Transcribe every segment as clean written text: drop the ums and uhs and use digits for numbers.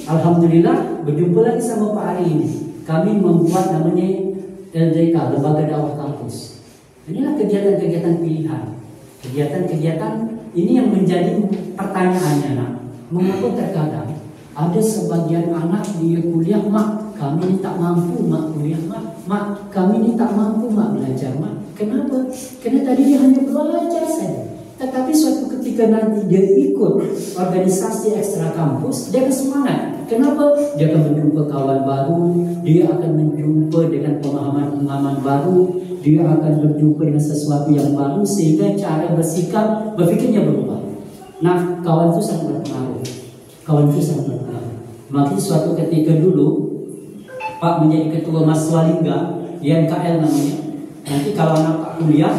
Alhamdulillah berjumpa lagi sama Pak hari ini. Kami membuat namanya LDK, Lembaga Dakwah Kampus. Inilah kegiatan-kegiatan pilihan. Kegiatan-kegiatan ini yang menjadi pertanyaannya, nak. Mengapa terkadang ada sebagian anak dia kuliah, mak kami ni tak mampu mak kuliah, mak kami ni tak mampu mak belajar, mak. Kenapa? Kerana tadi dia hanya belajar saja. Tetapi suatu ketika nanti dia ikut organisasi ekstra kampus, dia akan semangat. Kenapa? Dia akan menjumpa kawan baru, dia akan menjumpa dengan pemahaman-pemahaman baru, dia akan berjumpa dengan sesuatu yang baru sehingga cara bersikap, berfikirnya berubah. Nah, kawan itu sangat berpengaruh. Maka suatu ketika dulu Pak menjadi ketua Maswalingga, IMKL namanya. Nanti kalau anak Pak kuliah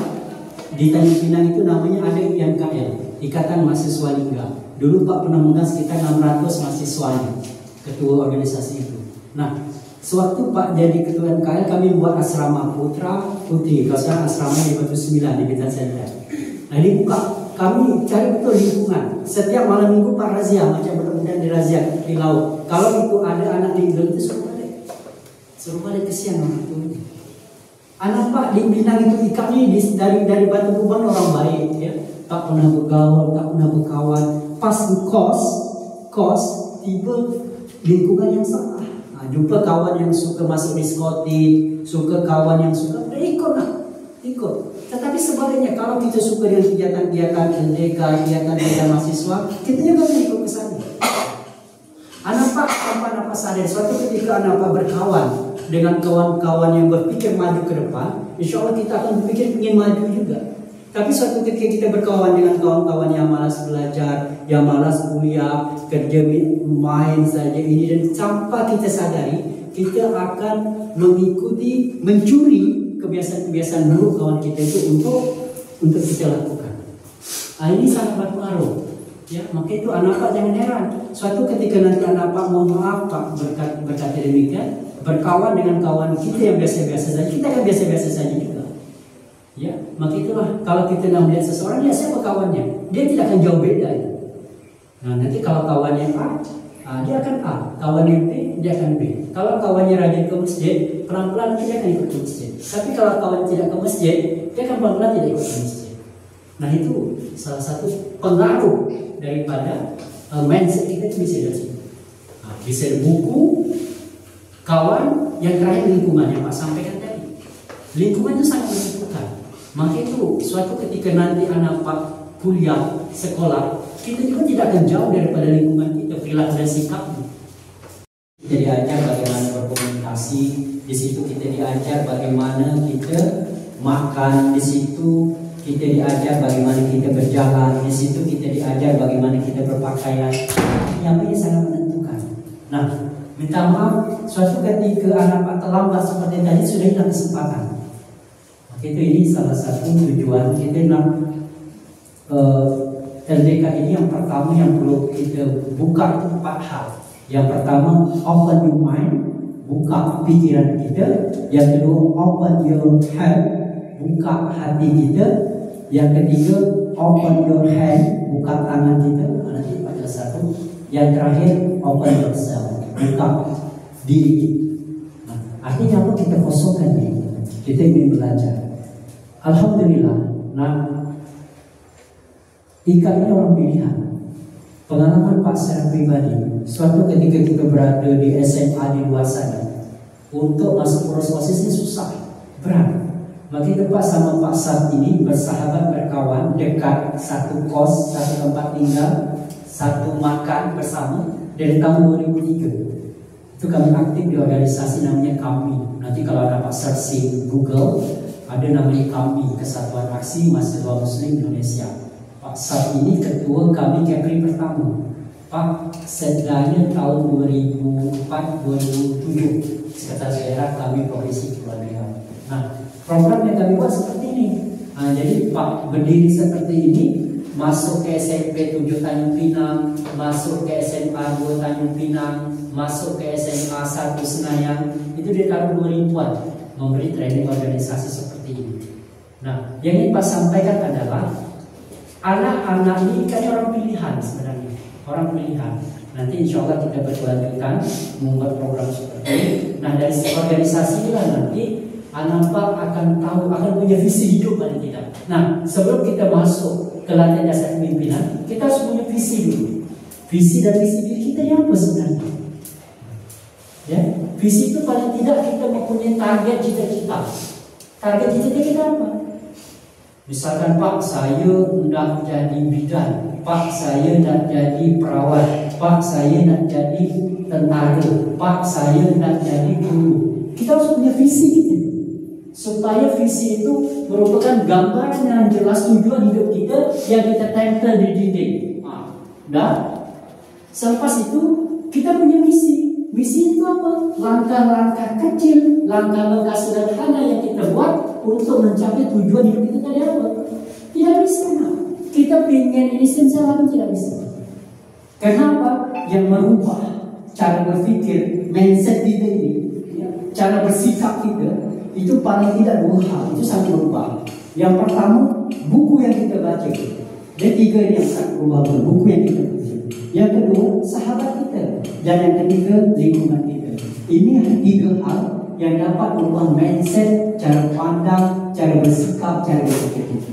di Tanjung Pinang itu namanya ada IMKL, Ikatan Mahasiswa Lingga. Dulu Pak pernah mengundang sekitar 600 mahasiswanya, ketua organisasi itu. Nah, sewaktu Pak jadi ketua IMKL, kami buat asrama putra putri. Kalau sekarang asrama di Batu 9 di Bintan Center. Nah, ini buka. Kami cari betul lingkungan. Setiap malam minggu Pak razia, macam budak-budak di razia di laut. Kalau itu ada anak lingga itu suruh balik kesian orang itu. Anak Pak di Pinang itu ikatnya dari Batu Buban orang baik, ya. Tak pernah bergaul, tak pernah berkawan. Pas di kos tiba lingkungan yang salah. Nah, jumpa kawan yang suka masuk diskotik, suka kawan yang suka, ikut. Tetapi sebaliknya kalau kita suka dengan kegiatan-kegiatan LDK, kegiatan mahasiswa, kita juga ikut ke sana. Anak Pak tanpa sadar, suatu ketika anak Pak berkawan dengan kawan-kawan yang berpikir maju ke depan, insya Allah kita akan berpikir ingin maju juga. Tapi suatu ketika kita berkawan dengan kawan-kawan yang malas belajar, yang malas kuliah, kerja main saja ini, dan tanpa kita sadari, kita akan mencuri kebiasaan-kebiasaan buruk kawan kita itu untuk kita lakukan. Ini sangat berpengaruh. Ya, maka itu anak Pak jangan heran. Suatu ketika nanti anak Pak mohon maaf Pak berkata demikian, berkawan dengan kawan kita yang biasa-biasa saja, kita akan biasa-biasa saja juga. Ya, maka itulah kalau kita nak melihat seseorang, ya siapa kawannya, dia tidak akan jauh beda itu. Nah, nanti kalau kawannya A, dia akan A, kawannya B, dia akan B. Kalau kawannya rajin ke masjid, pelan-pelan dia akan ikut ke masjid. Tapi kalau kawan tidak ke masjid, dia akan pelan-pelan tidak ikut ke masjid. Nah, itu salah satu pengaruh daripada mindset kita itu bisa dari situ. Bisa dari buku, kawan, yang terakhir lingkungan yang Pak sampaikan tadi. Lingkungan itu sangat menentukan. Maka itu suatu ketika nanti anak Pak kuliah, sekolah, kita juga tidak akan jauh daripada lingkungan kita, perilaku dan sikapnya. Kita diajar bagaimana berkomunikasi, di situ kita diajar bagaimana kita makan, di situ kita diajar bagaimana kita berjalan, di situ kita diajar bagaimana kita berpakaian. Yang ini sangat menentukan. Nah, minta maaf, suatu ketika anak Pak terlambat seperti tadi sudah hilang kesempatan. Maka itu ini salah satu tujuan kita nak LDK ini. Yang pertama yang perlu kita buka itu 4 hal. Yang pertama, open your mind, buka pikiran kita. Yang kedua, open your heart, buka hati kita. Yang ketiga, open your hand, buka tangan kita. Nanti pada satu. Yang terakhir, open yourself, buka diri kita. Nah, artinya apa? Kita kosongkan diri. Kita ingin belajar. Alhamdulillah. Nah, Ika ini orang pilihan. Pengalaman Pak secara pribadi, suatu ketika kita berada di SMA di luar sana, untuk masuk proses OSIS ini susah, berat. Maka itu Pak sama Pak Sat ini bersahabat, berkawan, dekat, satu kos, satu tempat tinggal, satu makan bersama dari tahun 2003. Itu kami aktif di organisasi namanya KAMI. Nanti kalau ada Pak searching Google, ada namanya KAMI, Kesatuan Aksi Mahasiswa Muslim Indonesia. Pak Sat ini ketua kami Kepri pertama. Pak setidaknya tahun 2004-2007 sekretaris daerah kami Provinsi Kepulauan Riau. Nah, program yang kami buat seperti ini. Nah, jadi Pak berdiri seperti ini, masuk ke SMP 7 Tanjung Pinang, masuk ke SMA 2 Tanjung Pinang, masuk ke SMA 1 Senayan, itu di tahun 2000-an memberi training organisasi seperti ini. Nah, yang ingin Pak sampaikan adalah anak-anak ini kan orang pilihan sebenarnya, orang pilihan. Nanti insya Allah kita berkelanjutan membuat program seperti ini. Nah dari organisasi inilah nanti Anampak akan tahu, akan punya visi hidup pada kita. Nah sebelum kita masuk ke latihan dasar kepemimpinan, kita harus punya visi dulu. Visi dan misi diri kita yang apa sebenarnya? Ya, visi itu paling tidak kita mempunyai target cita-cita. Target cita-cita kita apa? Misalkan Pak, saya nak jadi bidan, Pak, saya nak jadi perawat, Pak, saya nak jadi tentara, Pak, saya nak jadi guru. Kita harus punya visi gitu, supaya visi itu merupakan gambaran yang jelas tujuan hidup kita yang kita tempel di dinding. Dan selepas itu kita punya misi. Misi itu apa? Langkah-langkah kecil, langkah-langkah sederhana yang kita buat untuk mencapai tujuan hidup kita tadi apa? Tidak bisa. Kita ingin ini sensaran tidak bisa. Kenapa? Yang merubah cara berpikir, mindset kita ini, cara bersikap kita, itu paling tidak 2 hal, itu sangat berubah. Yang pertama, buku yang kita baca. Ada 3 yang sangat berubah, buku yang kita baca. Yang kedua, sahabat kita. Dan yang ketiga, lingkungan kita. Ini 3 hal yang dapat merubah mindset, cara pandang, cara bersikap, cara berpikir kita.